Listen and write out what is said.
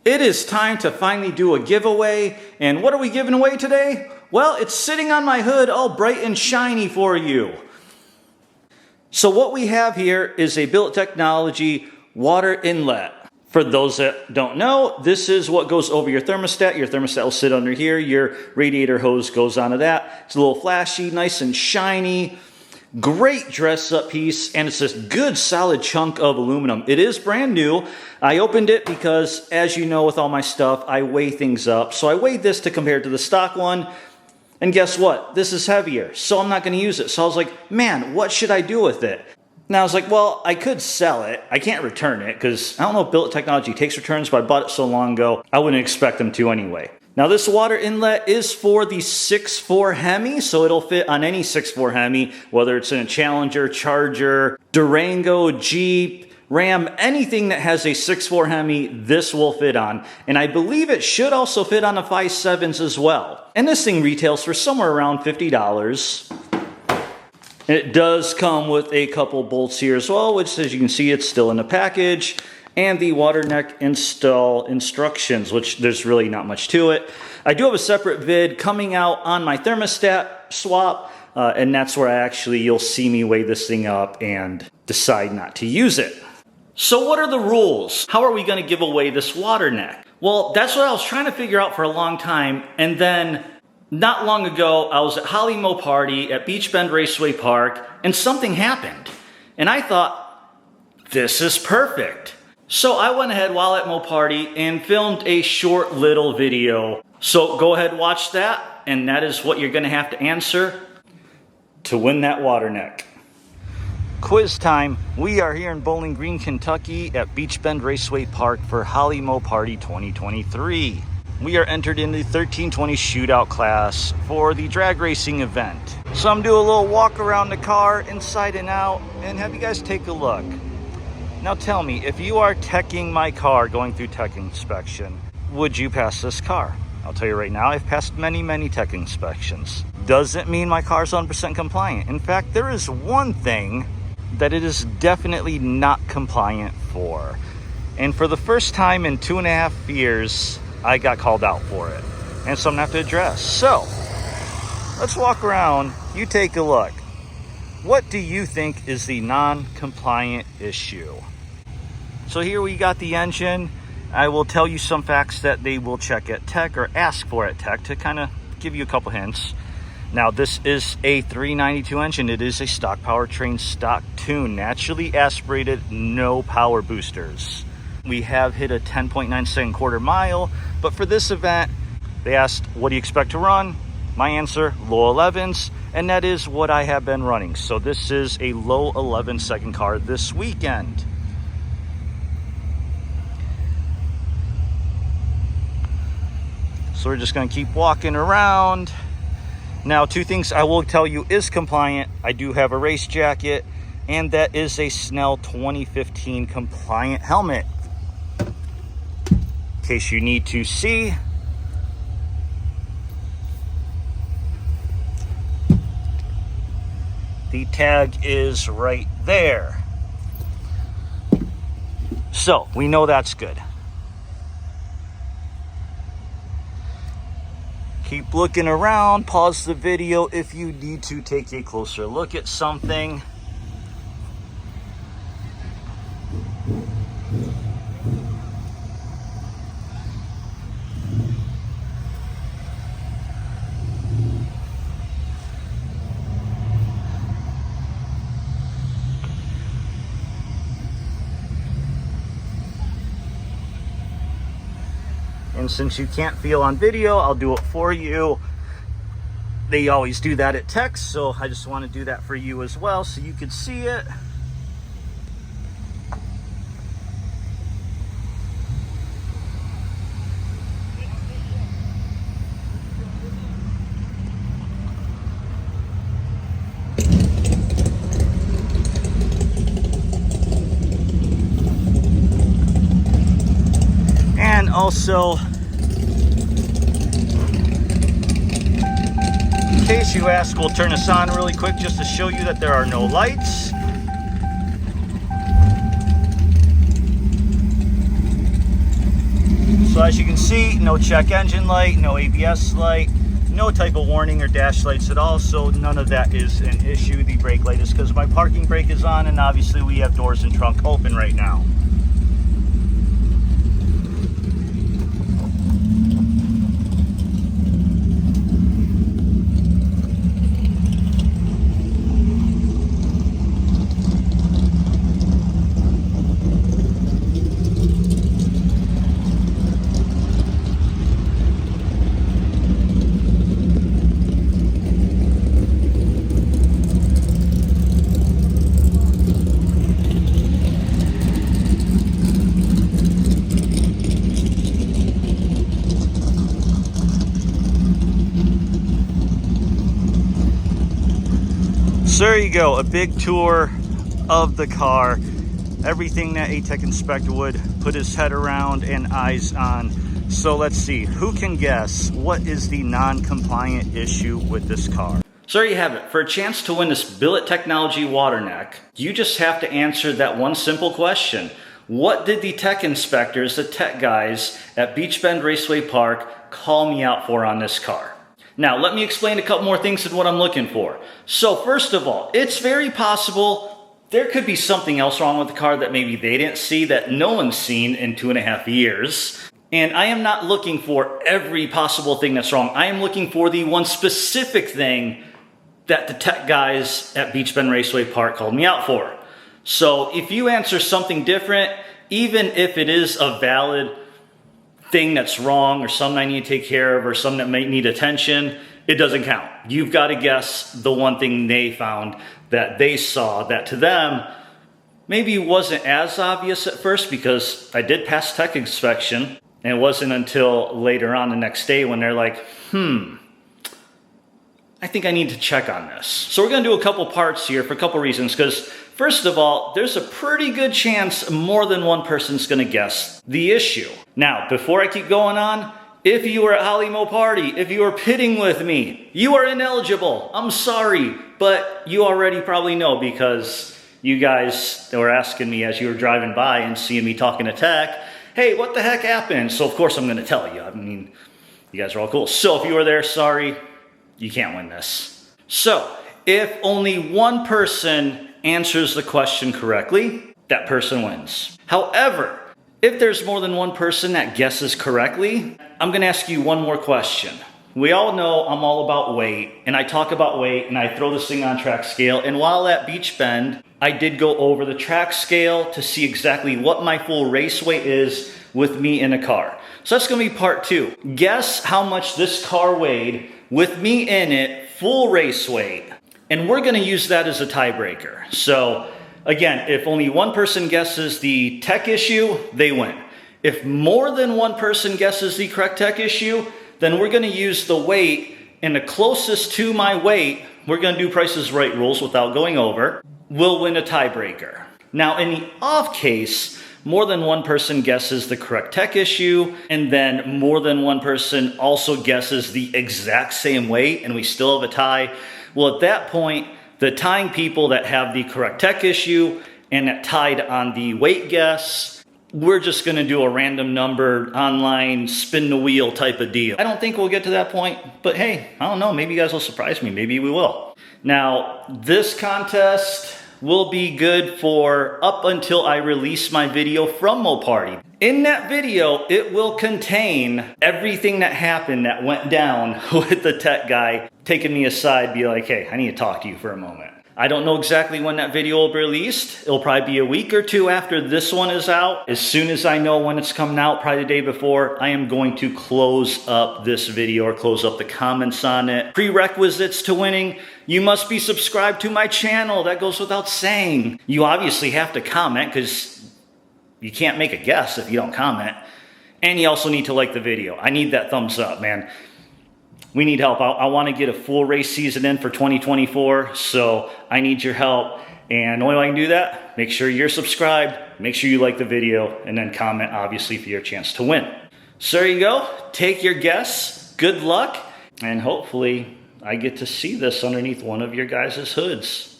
It is time to finally do a giveaway, and what are we giving away today? Well, it's sitting on my hood all bright and shiny for you. So what we have here is a Billet Technology water inlet. For those that don't know, this is what goes over your thermostat. Your thermostat will sit under here. Your radiator hose goes onto that. It's a little flashy, nice and shiny. Great dress-up piece, and it's this good solid chunk of aluminum. It is brand new. I opened it because, as you know with all my stuff, I weigh things up. So I weighed this to compare to the stock one, and guess what? This is heavier, so I'm not going to use it. So I was like, man, what should I do with it? Now I was like, well, I could sell it. I can't return it because I don't know if Billet Technology takes returns, but I bought it so long ago, I wouldn't expect them to anyway. Now this water inlet is for the 6.4 Hemi, so it'll fit on any 6.4 Hemi, whether it's in a Challenger, Charger, Durango, Jeep, Ram, anything that has a 6.4 Hemi, this will fit on. And I believe it should also fit on the 5.7s as well. And this thing retails for somewhere around $50. It does come with a couple bolts here as well, which, as you can see, it's still in the package. And the water neck install instructions, which there's really not much to it. I do have a separate vid coming out on my thermostat swap, and that's where you'll see me weigh this thing up and decide not to use it. So what are the rules? How are we going to give away this water neck? Well, that's what I was trying to figure out for a long time, and then not long ago, I was at Holley MoParty at Beechbend Raceway Park, and something happened. And I thought, this is perfect. So I went ahead while at MoParty and filmed a short little video. So go ahead and watch that, and that is what you're going to have to answer to win that water neck. Quiz time. We are here in Bowling Green, Kentucky at Beechbend Raceway Park for Holley MoParty 2023. We are entered in the 1320 shootout class for the drag racing event. So I'm doing a little walk around the car inside and out and have you guys take a look. Now tell me, if you are teching my car going through tech inspection, would you pass this car? I'll tell you right now, I've passed many tech inspections. Doesn't mean my car's 100% compliant. In fact, there is one thing that it is definitely not compliant for. And for the first time in 2.5 years, I got called out for it. And so I'm gonna have to address. So, let's walk around, you take a look. What do you think is the non-compliant issue? So here we got the engine. I will tell you some facts that they will check at tech or ask for at tech to kind of give you a couple hints. Now this is a 392 engine. It is a stock powertrain, stock tune, naturally aspirated, no power boosters. We have hit a 10.9 second quarter mile, but for this event, they asked, what do you expect to run? My answer, low 11s, and that is what I have been running. So this is a low 11 second car this weekend. So we're just gonna keep walking around. Now, two things I will tell you is compliant. I do have a race jacket, and that is a Snell 2015 compliant helmet. In case you need to see. The tag is right there. So, we know that's good. Keep looking around, pause the video if you need to take a closer look at something. And since you can't feel on video, I'll do it for you. They always do that at tech, so I just want to do that for you as well so you can see it. And also, in case you ask, we'll turn this on really quick just to show you that there are no lights. So as you can see, no check engine light, no ABS light, no type of warning or dash lights at all, so none of that is an issue. The brake light is because my parking brake is on, and obviously we have doors and trunk open right now. So there you go, a big tour of the car. Everything that a tech inspector would put his head around and eyes on. So let's see, who can guess what is the non-compliant issue with this car? So there you have it. For a chance to win this Billet Technology water neck, you just have to answer that one simple question. What did the tech inspectors, the tech guys at Beechbend Raceway Park call me out for on this car? Now, let me explain a couple more things and what I'm looking for. So first of all, it's very possible there could be something else wrong with the car that maybe they didn't see, that no one's seen in 2.5 years. And I am not looking for every possible thing that's wrong. I am looking for the one specific thing that the tech guys at Beechbend Raceway Park called me out for. So if you answer something different, even if it is a valid thing that's wrong or something I need to take care of or something that might need attention, it doesn't count. You've got to guess the one thing they found that they saw that to them maybe wasn't as obvious at first, because I did pass tech inspection, and it wasn't until later on the next day when they're like, I think I need to check on this. So we're going to do a couple parts here for a couple reasons, because first of all, there's a pretty good chance more than one person's going to guess the issue. Now, before I keep going on, if you were at Holley MoParty, if you were pitting with me, you are ineligible. I'm sorry, but you already probably know, because you guys were asking me as you were driving by and seeing me talking to tech, hey, what the heck happened? So of course I'm going to tell you. I mean, you guys are all cool. So if you were there, sorry, you can't win this. So if only one person answers the question correctly, that person wins. However, if there's more than one person that guesses correctly, I'm going to ask you one more question. We all know I'm all about weight, and I talk about weight, and I throw this thing on track scale. And while at Beechbend, I did go over the track scale to see exactly what my full race weight is with me in a car. So that's going to be part 2. Guess how much this car weighed with me in it, full race weight. And we're going to use that as a tiebreaker. So again, if only one person guesses the tech issue, they win. If more than one person guesses the correct tech issue, then we're going to use the weight, and the closest to my weight, we're going to do Price is Right rules without going over, will win a tiebreaker. Now, in the off case, more than one person guesses the correct tech issue, and then more than one person also guesses the exact same weight, and we still have a tie. Well, at that point, the tying people that have the correct tech issue and that tied on the weight guess, we're just going to do a random number online spin the wheel type of deal. I don't think we'll get to that point, but hey, I don't know, maybe you guys will surprise me, maybe we will. Now, this contest will be good for up until I release my video from MoParty. In that video, it will contain everything that happened that went down with the tech guy taking me aside, be like, hey, I need to talk to you for a moment. I don't know exactly when that video will be released. It'll probably be a week or two after this one is out. As soon as I know when it's coming out, probably the day before, I am going to close up this video or close up the comments on it. Prerequisites to winning: you must be subscribed to my channel. That goes without saying. You obviously have to comment, because you can't make a guess if you don't comment. And you also need to like the video. I need that thumbs up, man. We need help. I want to get a full race season in for 2024, so I need your help. And the only way I can do that, make sure you're subscribed, make sure you like the video, and then comment, obviously, for your chance to win. So there you go. Take your guess. Good luck. And hopefully I get to see this underneath one of your guys' hoods.